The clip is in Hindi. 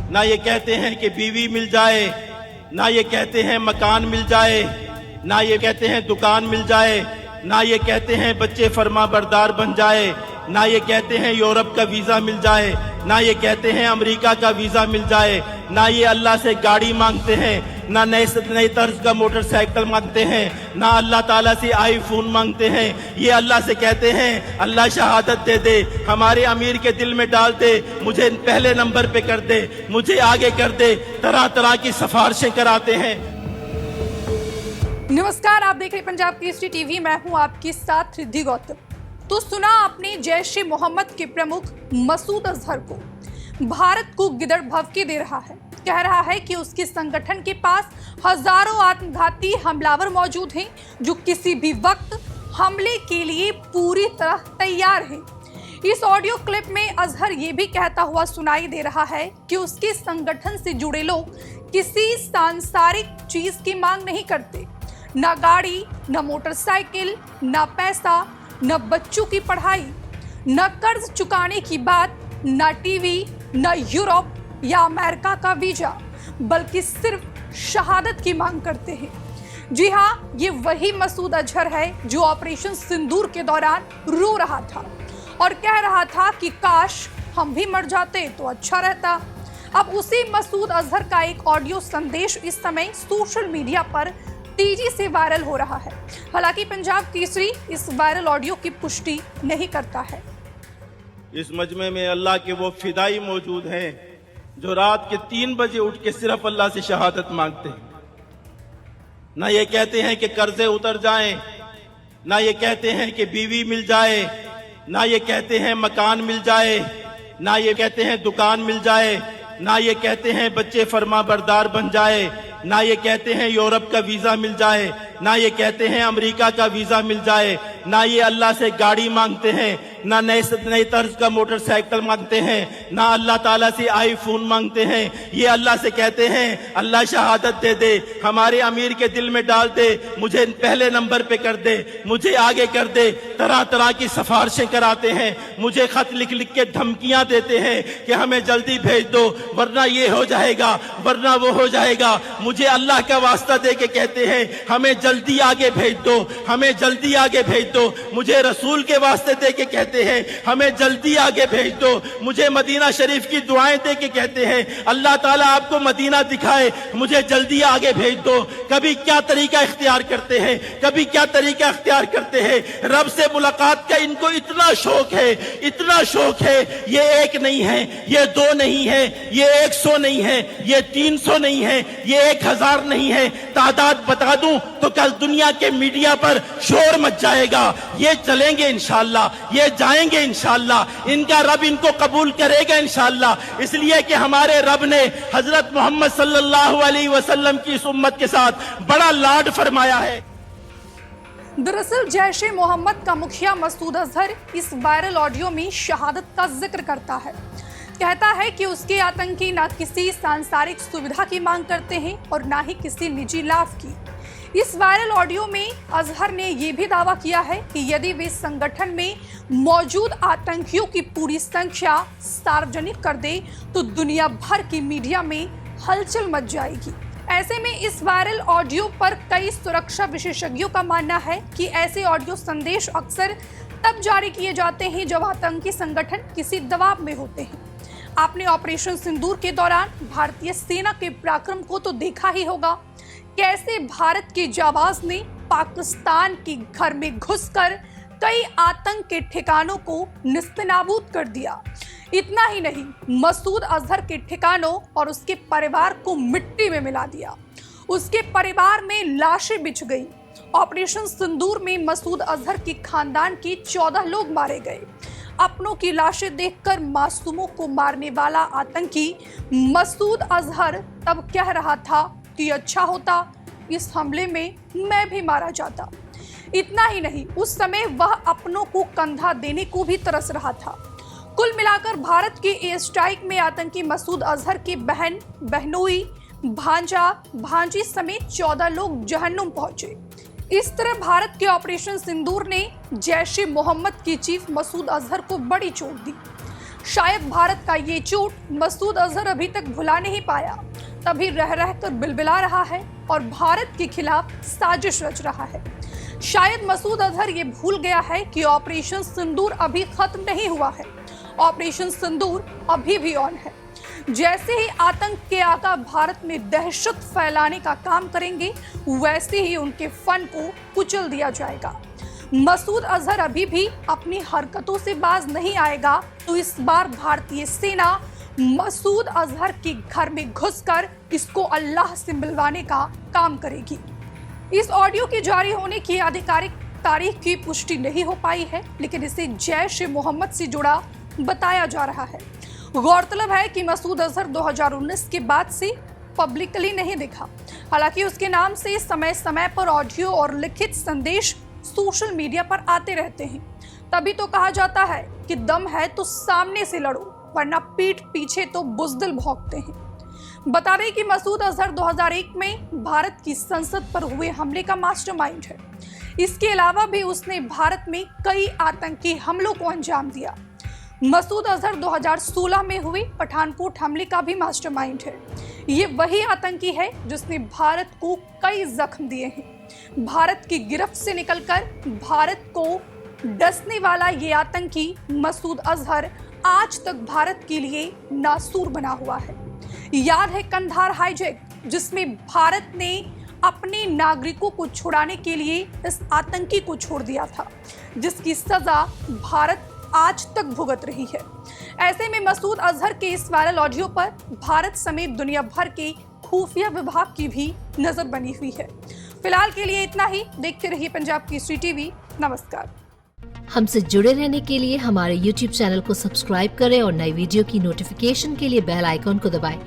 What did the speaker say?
ना ये कहते हैं कि बीवी मिल जाए, ना ये कहते हैं मकान मिल जाए, ना ये कहते हैं दुकान मिल जाए, ना ये कहते हैं बच्चे फरमा बरदार बन जाए, ना ये कहते हैं यूरोप का वीजा मिल जाए, ना ये कहते हैं अमेरिका का वीजा मिल जाए, ना ये अल्लाह से गाड़ी मांगते हैं, ना नए तर्ज का मोटरसाइकिल मांगते हैं, ना अल्लाह ताला से आईफोन मांगते हैं। ये अल्लाह से कहते हैं अल्लाह शहादत दे दे, हमारे अमीर के दिल में डाल दे, मुझे पहले नंबर पे कर दे, मुझे आगे कर दे, तरह तरह की सिफारिशें कराते हैं। नमस्कार, आप देख रहे पंजाब केसरी टीवी। मैं हूं आपके साथ रिद्धि गौतम। तो सुना आपने जैश ए मोहम्मद के प्रमुख मसूद अजहर को भारत को गिदड़ भभके दे रहा है। कह रहा है कि उसके संगठन के पास हजारों आत्मघाती हमलावर मौजूद हैं जो किसी भी वक्त हमले के लिए पूरी तरह तैयार हैं। इस ऑडियो क्लिप में अजहर ये भी कहता हुआ सुनाई दे रहा है कि उसके संगठन से जुड़े लोग किसी सांसारिक चीज की मांग नहीं करते, ना गाड़ी, ना मोटरसाइकिल, ना पैसा, न बच्चों की पढ़ाई, न कर्ज चुकाने की बात, न टीवी, न यूरोप या अमेरिका का वीजा, बल्कि सिर्फ शहादत की मांग करते हैं। जी हाँ, ये वही मसूद अजहर है जो ऑपरेशन सिंदूर के दौरान रो रहा था और कह रहा था कि काश हम भी मर जाते तो अच्छा रहता। अब उसी मसूद अजहर का एक ऑडियो संदेश इस समय सोशल मीडिया पर तेजी से वायरल हो रहा है। हालांकि पंजाब केसरी इस वायरल ऑडियो की पुष्टि नहीं करता है। इस मजमे में अल्लाह के वो फिदाई मौजूद हैं जो रात के 3 बजे उठ के सिर्फ अल्लाह से शहादत मांगते हैं। ना ये कहते हैं कि कर्जे उतर जाएं, ना ये कहते हैं कि बीवी मिल जाए, ना ये कहते हैं मकान मिल जाए, ना ये कहते हैं दुकान मिल जाए, ना ये कहते हैं बच्चे फरमा बरदार बन जाए, ना ये कहते हैं यूरोप का वीजा मिल जाए, ना ये कहते हैं अमेरिका का वीजा मिल जाए, ना ये अल्लाह से गाड़ी मांगते हैं, ना नए तर्ज का मोटरसाइकिल मांगते हैं, ना अल्लाह ताला से आईफोन मांगते हैं। ये अल्लाह से कहते हैं अल्लाह शहादत दे दे, हमारे अमीर के दिल में डाल दे, मुझे पहले नंबर पे कर दे, मुझे आगे कर दे, तरह तरह की सिफारिशें कराते हैं, मुझे खत लिख लिख के धमकियां देते हैं कि हमें जल्दी भेज दो वरना ये हो जाएगा, वरना वो हो जाएगा। मुझे अल्लाह का वास्ता दे के कहते हैं हमें जल्दी आगे भेज दो, हमें जल्दी आगे भेज दो। मुझे रसूल के वास्ते दे के कहते हैं हमें जल्दी आगे भेज दो। मुझे मदीना शरीफ की दुआएं दे के कहते हैं अल्लाह ताला आपको मदीना दिखाए, मुझे जल्दी आगे भेज दो। कभी क्या तरीका इख्तियार करते हैं, कभी क्या तरीका इख्तियार करते हैं। रब से मुलाकात का इनको इतना शौक है, इतना शौक है। ये 1 नहीं है, ये 2 नहीं है, ये 100 नहीं है, ये 300 नहीं है, ये 1000 नहीं है। तादाद बता दूं तो कल दुनिया के मीडिया पर शोर मच जाएगा। ये चलेंगे इंशाअल्लाह, ये जाएंगे इंशाअल्लाह, इनका रब इनको कबूल करेगा इंशाअल्लाह। इसलिए कि हमारे रब ने हजरत मोहम्मद सल्लल्लाहु अलैहि वसल्लम की इस उम्मत के साथ बड़ा लाड फरमाया है। दरअसल जैश ए मोहम्मद का मुखिया मसूद अजहर इस वायरल ऑडियो में शहादत का जिक्र करता है। कहता है कि उसके आतंकी ना किसी सांसारिक सुविधा की मांग करते हैं और ना ही किसी निजी लाभ की। इस वायरल ऑडियो में अजहर ने यह भी दावा किया है कि यदि वे संगठन में मौजूद आतंकियों की पूरी संख्या सार्वजनिक कर दे तो दुनिया भर की मीडिया में हलचल मच जाएगी। ऐसे में इस वायरल ऑडियो पर कई सुरक्षा विशेषज्ञों का मानना है कि ऐसे ऑडियो संदेश अक्सर तब जारी किए जाते हैं जब आतंकी संगठन किसी दबाव में होते हैं। आपने ऑपरेशन सिंदूर के दौरान भारतीय सेना के पराक्रम को तो देखा ही होगा, कैसे भारत के जाबाज ने पाकिस्तान के घर में घुसकर कई आतंक के ठिकानों को निस्तनाबूद कर दिया। इतना ही नहीं, मसूद अजहर के ठिकानों और उसके परिवार को मिट्टी में मिला दिया। उसके परिवार में लाशें बिछ गई। ऑपरेशन सिंदूर में मसूद अजहर के खानदान के 14 लोग मारे गए। अपनों की लाशें देखकर मासूमों को मारने वाला आतंकी मसूद अजहर तब कह रहा था कि अच्छा होता इस हमले में मैं भी मारा जाता। इतना ही नहीं, उस समय वह अपनों को कंधा देने को भी तरस रहा था। कुल मिलाकर भारत के एयर स्ट्राइक में आतंकी मसूद अजहर के बहन, बहनोई, भांजा, भांजी समेत 14 लोग जहन्नुम पहुंचे। इस तरह भारत के ऑपरेशन सिंदूर ने जैश ए मोहम्मद के चीफ मसूद अजहर को बड़ी चोट दी। शायद भारत का ये चोट मसूद अजहर अभी तक भुला नहीं पाया, तभी रह रहकर बिलबिला रहा है और भारत के खिलाफ साजिश रच रहा है। शायद मसूद अजहर ये भूल गया है कि ऑपरेशन सिंदूर अभी खत्म नहीं हुआ है। ऑपरेशन सिंदूर अभी भी ऑन है। जैसे ही आतंक के आका भारत में दहशत फैलाने का काम करेंगे, वैसे ही उनके फन को कुचल दिया जाएगा। मसूद अजहर अभी भी अपनी हरकतों से बाज नहीं आएगा, तो इस बार भारतीय सेना मसूद अजहर के घर में घुसकर इसको अल्लाह से मिलवाने का काम करेगी। इस ऑडियो के जारी होने की आधिकारिक तारीख की पुष्टि नहीं हो पाई है, लेकिन इसे जैश ए मोहम्मद से जुड़ा बताया जा रहा है। गौरतलब है कि मसूद अजहर 2019 के बाद से पब्लिकली नहीं दिखा। हालांकि उसके नाम से समय समय पर ऑडियो और लिखित संदेश सोशल मीडिया पर आते रहते हैं। तभी तो कहा जाता है कि दम है तो सामने से लड़ो, वरना पीठ पीछे तो बुज़दिल भौंकते हैं। बता दें कि मसूद अजहर 2001 में भारत की संसद पर हुए हमले का मास्टरमाइंड है। इसके अलावा भी उसने भारत में कई आतंकी हमलों को अंजाम दिया। मसूद अजहर 2016 में हुए पठानकोट हमले का भी मास्टरमाइंड है। ये वही आतंकी है जिसने भारत को कई जख्म दिए हैं। भारत की गिरफ्त से निकलकर भारत को डसने वाला ये आतंकी मसूद अजहर आज तक भारत के लिए नासूर बना हुआ है। याद है कंधार हाईजैक, जिसमें भारत ने अपने नागरिकों को छुड़ाने के लिए इस आतंकी को छोड़ दिया था, जिसकी सजा भारत आज तक भुगत रही है। ऐसे में मसूद अजहर के इस वायरल ऑडियो पर भारत समेत दुनिया भर के खुफिया विभाग की भी नजर बनी हुई है। फिलहाल के लिए इतना ही। देखते रहिए पंजाब केसरी टीवी। नमस्कार। हमसे जुड़े रहने के लिए हमारे YouTube चैनल को सब्सक्राइब करें और नई वीडियो की नोटिफिकेशन के लिए बेल आइकॉन को दबाएं।